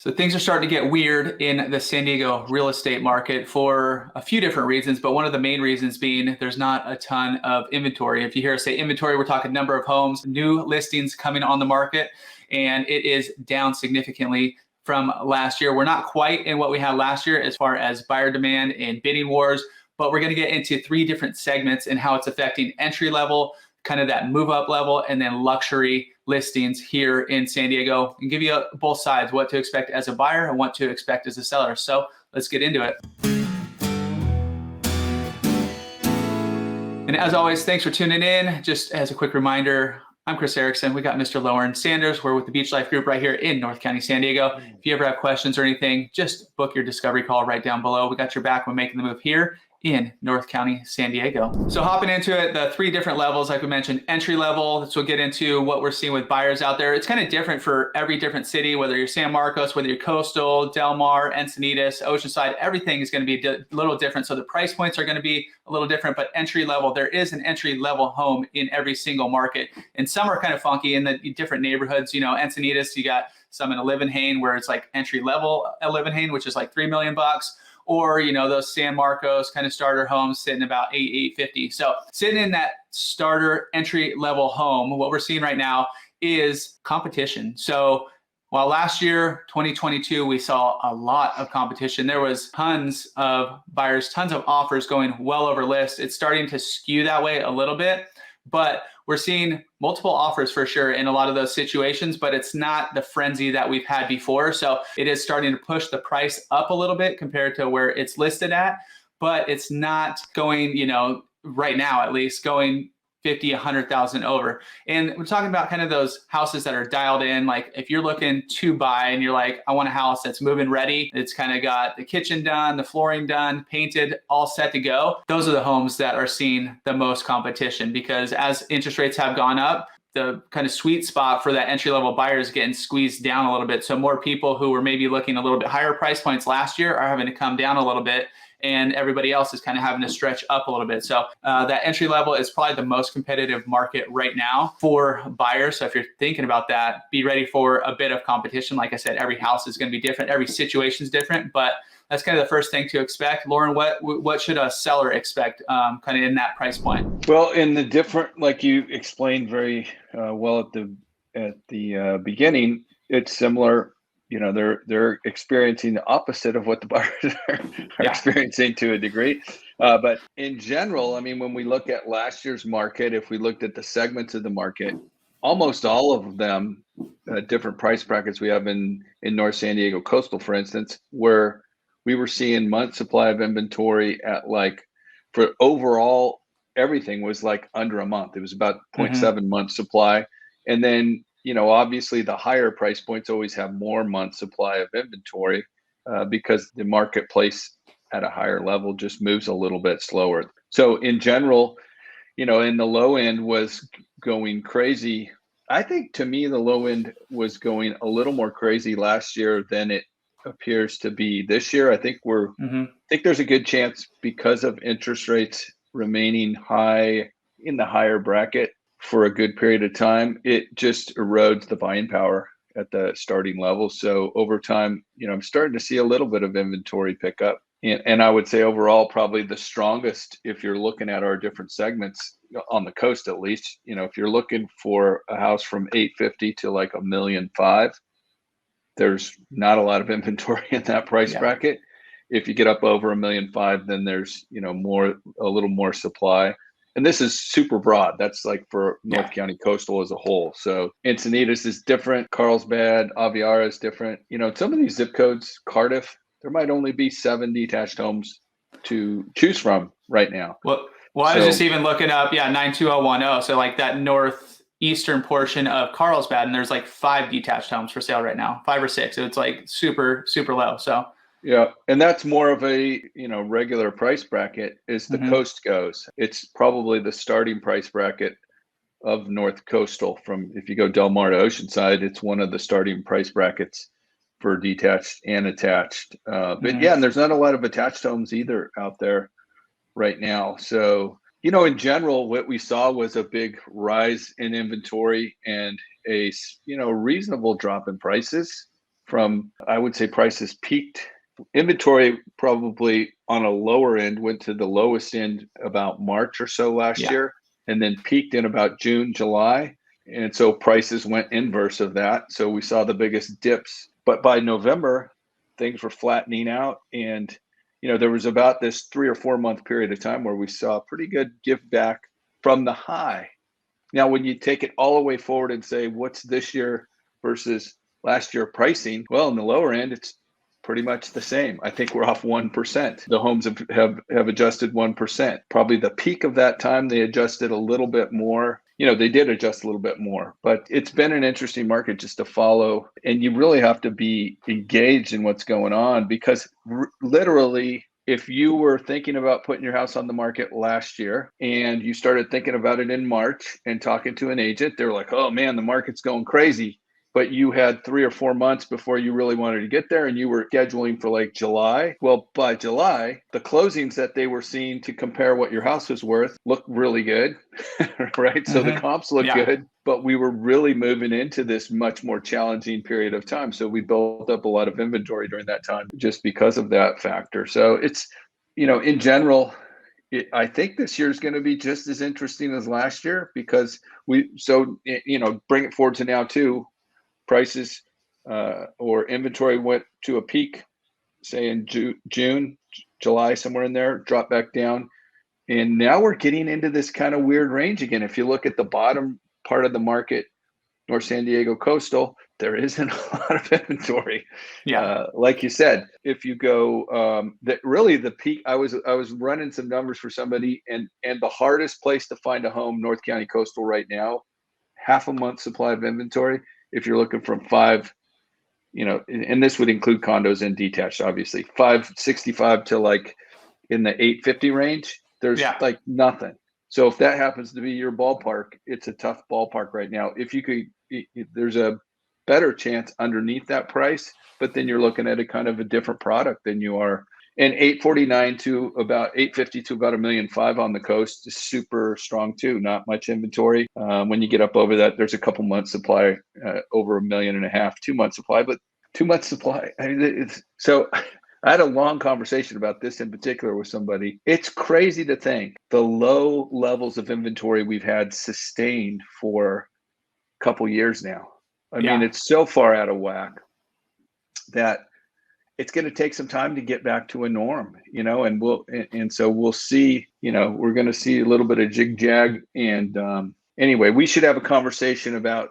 So things are starting to get weird in the San Diego real estate market for a few different reasons, but one of the main reasons being there's not a ton of inventory. If you hear us say inventory, we're talking number of homes, new listings coming on the market, and it is down significantly from last year. We're not quite in what we had last year as far as buyer demand and bidding wars, but we're going to get into three different segments and how it's affecting entry level, kind of that move up level, and then luxury listings here in San Diego, and give you both sides, what to expect as a buyer and what to expect as a seller. So let's get into it. And as always, thanks for tuning in. Just as a quick reminder, I'm Chris Erickson. We got Mr. Loren Sanders. We're with the Beach Life Group right here in North County, San Diego. If you ever have questions or anything, just book your discovery call right down below. We got your back when making the move here in North County, San Diego. So hopping into it, the three different levels, like we mentioned, entry level. So we'll get into what we're seeing with buyers out there. It's kind of different for every different city, whether you're San Marcos, whether you're Coastal, Del Mar, Encinitas, Oceanside, everything is going to be a little different. So the price points are going to be a little different, but entry level, there is an entry level home in every single market. And some are kind of funky in the different neighborhoods. You know, Encinitas, you got some in Olivenhain where it's like entry level Olivenhain, which is like $3 million. Or, you know, those San Marcos kind of starter homes sitting about $850. So sitting in that starter entry level home, what we're seeing right now is competition. So while last year, 2022, we saw a lot of competition, there was tons of buyers, tons of offers going well over list. It's starting to skew that way a little bit, but we're seeing multiple offers for sure in a lot of those situations, but it's not the frenzy that we've had before. So it is starting to push the price up a little bit compared to where it's listed at, but it's not going, you know, right now at least going 50, 100,000 over. And we're talking about kind of those houses that are dialed in. Like if you're looking to buy and you're like, I want a house that's move-in ready. It's kind of got the kitchen done, the flooring done, painted, all set to go. Those are the homes that are seeing the most competition, because as interest rates have gone up, the kind of sweet spot for that entry-level buyer is getting squeezed down a little bit. So more people who were maybe looking a little bit higher price points last year are having to come down a little bit, and everybody else is kind of having to stretch up a little bit. So that entry level is probably the most competitive market right now for buyers. So if you're thinking about that, be ready for a bit of competition. Like I said, every house is going to be different. Every situation is different, but that's kind of the first thing to expect. Loren, what should a seller expect kind of in that price point? Well, in the different, like you explained very well at the beginning, it's similar. You know, they're experiencing the opposite of what the buyers are experiencing to a degree. But in general, I mean, when we look at last year's market, if we looked at the segments of the market, almost all of them, different price brackets we have in North San Diego Coastal, for instance, where we were seeing month supply of inventory at like, for overall, everything was like under a month. It was about 0.7 month supply. And then, you know, obviously the higher price points always have more month supply of inventory because the marketplace at a higher level just moves a little bit slower. So in general, you know, and the low end was going crazy. I think to me, the low end was going a little more crazy last year than it appears to be this year. I think I think there's a good chance, because of interest rates remaining high in the higher bracket for a good period of time, it just erodes the buying power at the starting level. So over time, you know, I'm starting to see a little bit of inventory pickup. And I would say overall, probably the strongest, if you're looking at our different segments on the coast, at least, you know, if you're looking for a house from 850 to like $1.5 million, there's not a lot of inventory in that price bracket. If you get up over $1.5 million, then there's, you know, a little more supply. And this is super broad. That's like for North County Coastal as a whole. So Encinitas is different. Carlsbad, Aviara is different. You know, some of these zip codes, Cardiff, there might only be 7 detached homes to choose from right now. Well, I was just even looking up, 92010. So like that northeastern portion of Carlsbad, and there's like 5 detached homes for sale right now, 5 or 6. So it's like super, super low. So yeah, and that's more of a, you know, regular price bracket as the coast goes. It's probably the starting price bracket of North Coastal. From, if you go Del Mar to Oceanside, it's one of the starting price brackets for detached and attached. But yeah, and there's not a lot of attached homes either out there right now. So, you know, in general, what we saw was a big rise in inventory and a, you know, reasonable drop in prices from, I would say prices peaked. Inventory probably on a lower end went to the lowest end about March or so last year, and then peaked in about June, July. And so prices went inverse of that. So we saw the biggest dips. But by November, things were flattening out. And, there was about this 3 or 4 month period of time where we saw a pretty good give back from the high. Now, when you take it all the way forward and say, what's this year versus last year pricing? Well, in the lower end, it's pretty much the same. I think we're off 1%. The homes have adjusted 1%. Probably the peak of that time, they adjusted a little bit more. They did adjust a little bit more, but it's been an interesting market just to follow. And you really have to be engaged in what's going on, because literally, if you were thinking about putting your house on the market last year and you started thinking about it in March and talking to an agent, they're like, oh man, the market's going crazy. But you had 3 or 4 months before you really wanted to get there, and you were scheduling for like July. Well, by July, the closings that they were seeing to compare what your house was worth looked really good, right? So the comps look good, but we were really moving into this much more challenging period of time. So we built up a lot of inventory during that time just because of that factor. So it's, in general, I think this year is going to be just as interesting as last year, because bring it forward to now too. Prices or inventory went to a peak, say in June, July, somewhere in there, dropped back down. And now we're getting into this kind of weird range again. If you look at the bottom part of the market, North San Diego coastal, there isn't a lot of inventory. Like you said, if you go, the peak, I was running some numbers for somebody, and the hardest place to find a home, North County coastal right now, half a month supply of inventory. If you're looking from 5, and this would include condos and detached, obviously, 565 to like in the 850 range, there's like nothing. So if that happens to be your ballpark, it's a tough ballpark right now. If you could, there's a better chance underneath that price, but then you're looking at a kind of a different product than you are. And 849 to about 850 to about 1.5 million on the coast is super strong too. Not much inventory. When you get up over that, there's a couple months supply, over 1.5 million, 2 months supply, but 2 months supply. So I had a long conversation about this in particular with somebody. It's crazy to think the low levels of inventory we've had sustained for a couple years now. I mean, it's so far out of whack that it's going to take some time to get back to a norm, and so we'll see, we're going to see a little bit of jig jag. And anyway, we should have a conversation about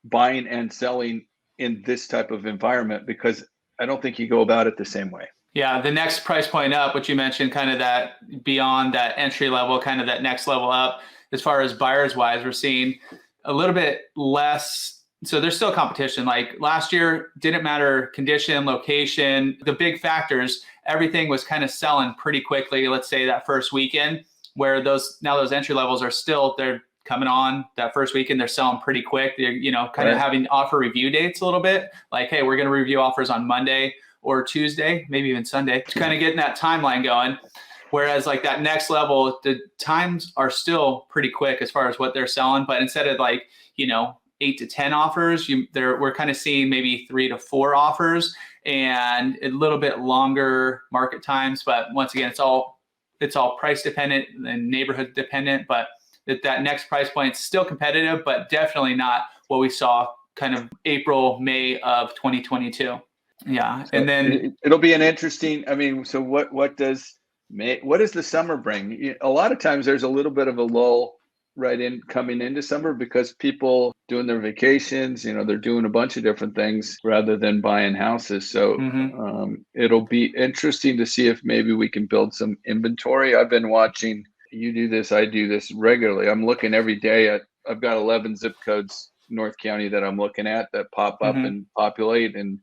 buying and selling in this type of environment, because I don't think you go about it the same way. Yeah, the next price point up, which you mentioned, kind of that beyond that entry level, kind of that next level up, as far as buyers wise, we're seeing a little bit less. So there's still competition. Like last year, didn't matter condition, location, the big factors, everything was kind of selling pretty quickly. Let's say that first weekend, where those entry levels are still, they're coming on that first weekend, they're selling pretty quick. They're, kind of having offer review dates a little bit, like, hey, we're going to review offers on Monday or Tuesday, maybe even Sunday, kind of getting that timeline going. Whereas like that next level, the times are still pretty quick as far as what they're selling. But instead of like, 8 to 10 offers, we're kind of seeing maybe 3 to 4 offers and a little bit longer market times. But once again, it's all price dependent and neighborhood dependent. But that next price point is still competitive, but definitely not what we saw kind of April, May of 2022. Yeah. So and then it'll be an interesting, so what does the summer bring? A lot of times there's a little bit of a lull coming into summer, because people doing their vacations, they're doing a bunch of different things rather than buying houses. So it'll be interesting to see if maybe we can build some inventory. I've been watching, you do this, I do this regularly. I'm looking every day I've got 11 zip codes, North County, that I'm looking at that pop up and populate. And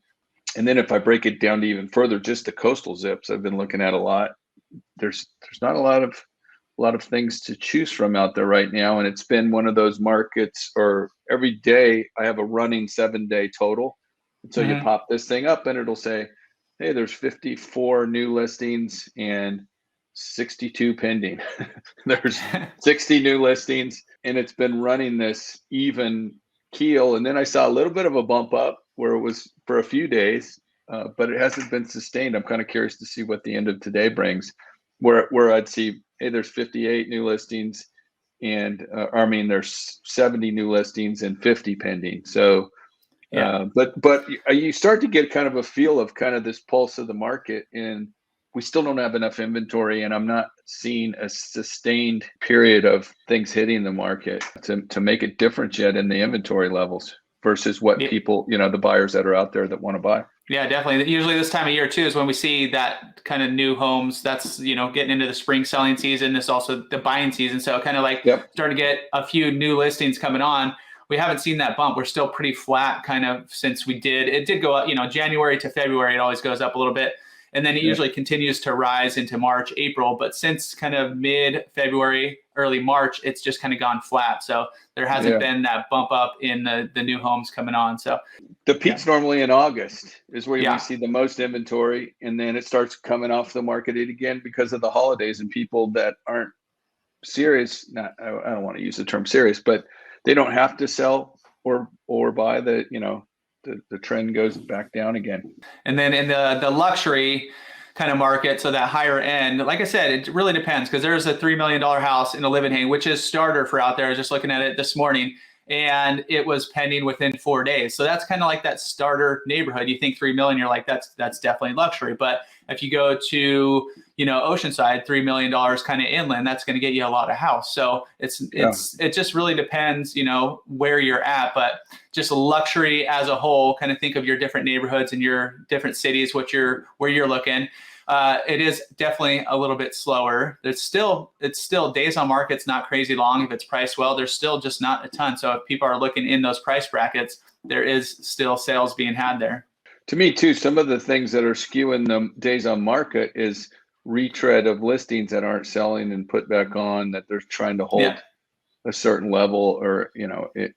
then if I break it down to even further, just the coastal zips, I've been looking at a lot. There's not a lot of things to choose from out there right now. And it's been one of those markets, or every day I have a running 7-day total. And so you pop this thing up and it'll say, hey, there's 54 new listings and 62 pending. There's 60 new listings, and it's been running this even keel, and then I saw a little bit of a bump up where it was for a few days, but it hasn't been sustained. I'm kind of curious to see what the end of today brings, where I'd see, hey, there's 58 new listings, and there's 70 new listings and 50 pending. So, but you start to get kind of a feel of kind of this pulse of the market, and we still don't have enough inventory, and I'm not seeing a sustained period of things hitting the market to make a difference yet in the inventory levels versus what people, the buyers that are out there that want to buy. Yeah, definitely. Usually this time of year too is when we see that kind of new homes. That's, getting into the spring selling season. It's also the buying season. So kind of like starting to get a few new listings coming on. We haven't seen that bump. We're still pretty flat kind of since it did go up, January to February, it always goes up a little bit. And then it usually continues to rise into March, April. But since kind of mid-February, early March, it's just kind of gone flat. So there hasn't been that bump up in the new homes coming on. So the peak's normally in August is where we see the most inventory. And then it starts coming off the market again because of the holidays and people that aren't serious. I don't want to use the term serious, but they don't have to sell or buy the trend goes back down again. And then in the luxury kind of market, so that higher end, like I said, it really depends, because there's a $3 million house in a Livenhain, which is starter for out there. I was just looking at it this morning, and it was pending within 4 days. So that's kind of like that starter neighborhood. You think 3 million, you're like, that's definitely luxury. But if you go to, Oceanside, $3 million kind of inland, that's going to get you a lot of house. So it just really depends, where you're at. But just luxury as a whole, kind of think of your different neighborhoods and your different cities, where you're looking. It is definitely a little bit slower. It's still days on market's not crazy long. If it's priced well, there's still just not a ton. So if people are looking in those price brackets, there is still sales being had there. To me too, some of the things that are skewing the days on market is retread of listings that aren't selling and put back on, that they're trying to hold a certain level, or it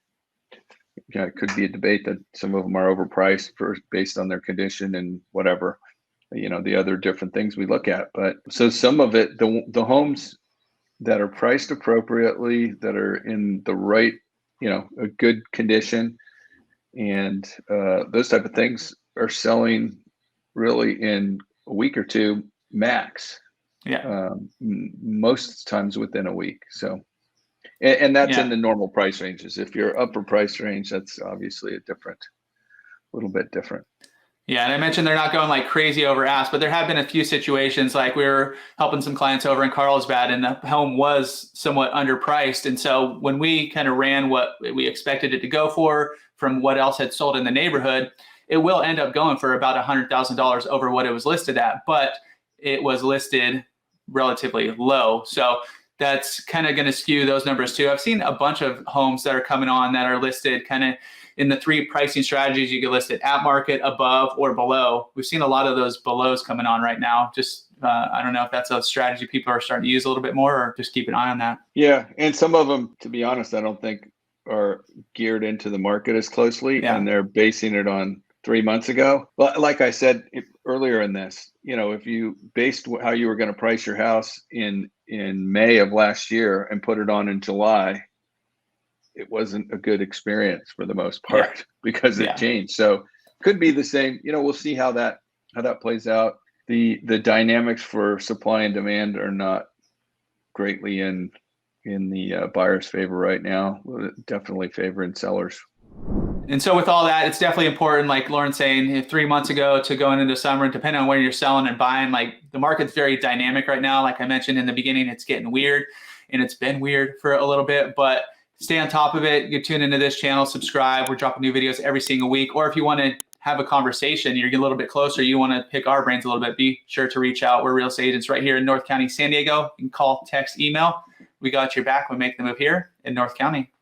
could be a debate that some of them are overpriced based on their condition and whatever, the other different things we look at. But so some of it, the homes that are priced appropriately, that are in the right, a good condition, and those type of things are selling really in a week or two max. Most times within a week. So, and that's in the normal price ranges. If you're upper price range, that's obviously a little bit different. Yeah, and I mentioned they're not going like crazy over ask, but there have been a few situations, like we were helping some clients over in Carlsbad, and the home was somewhat underpriced. And so when we kind of ran what we expected it to go for from what else had sold in the neighborhood, it will end up going for about $100,000 over what it was listed at, but it was listed relatively low. So that's kind of going to skew those numbers too. I've seen a bunch of homes that are coming on that are listed kind of in the 3 pricing strategies. You can list it at market, above, or below. We've seen a lot of those belows coming on right now. Just I don't know if that's a strategy people are starting to use a little bit more, or just keep an eye on that. Yeah, and some of them, to be honest, I don't think are geared into the market as closely, and they're basing it on 3 months ago. But like I said earlier in this, if you based how you were going to price your house in May of last year and put it on in July, it wasn't a good experience for the most part because it changed. So could be the same. We'll see how that plays out. The dynamics for supply and demand are not greatly in the buyer's favor right now. Definitely favoring sellers. And so with all that, it's definitely important, like Loren's saying, 3 months ago to going into summer, depending on where you're selling and buying, like the market's very dynamic right now. Like I mentioned in the beginning, it's getting weird, and it's been weird for a little bit, but stay on top of it. You tune into this channel, subscribe. We're dropping new videos every single week. Or if you want to have a conversation, you're getting a little bit closer, you want to pick our brains a little bit, be sure to reach out. We're real estate agents right here in North County, San Diego. You can call, text, email. We got your back. We make the move here in North County.